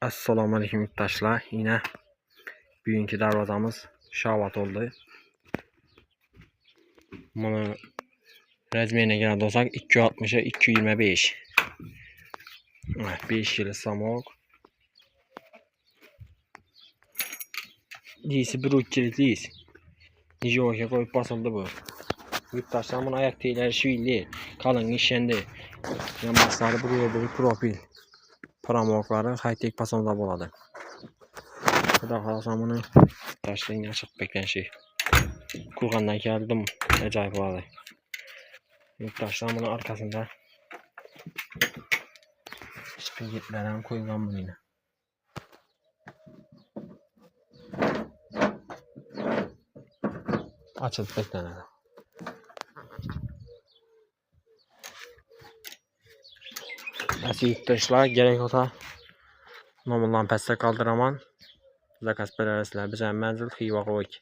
Assalamu alaikum yurttaşlar. Yine bugünkü darvazamız şavat oldu. Bunu rezmeyine geldi olsak 260'a 225. Evet, 5 kilo samok. Diyisi bir uççiliyiz. Nice oraya koyup basıldı bu. Yurttaşlar bunun ayak teyleri şivilli. Kalın işendi. Yamasları buraya bir profil. Paramorkları high-tech pasonda boladı. Bu da kalasam bunu taşlayın açık bekleyen şey. Kurgandan geldim. Acayip vardı. Yurttaşlar bunun arkasında spagetlerden koyulan bunu yine. Açılıp beklenir. Nasıl yurttaşlar gerek olsa Nomuldan pəstə qaldıraman zakaz verərsizlər. Bizə mənzil Xiva Qoyk.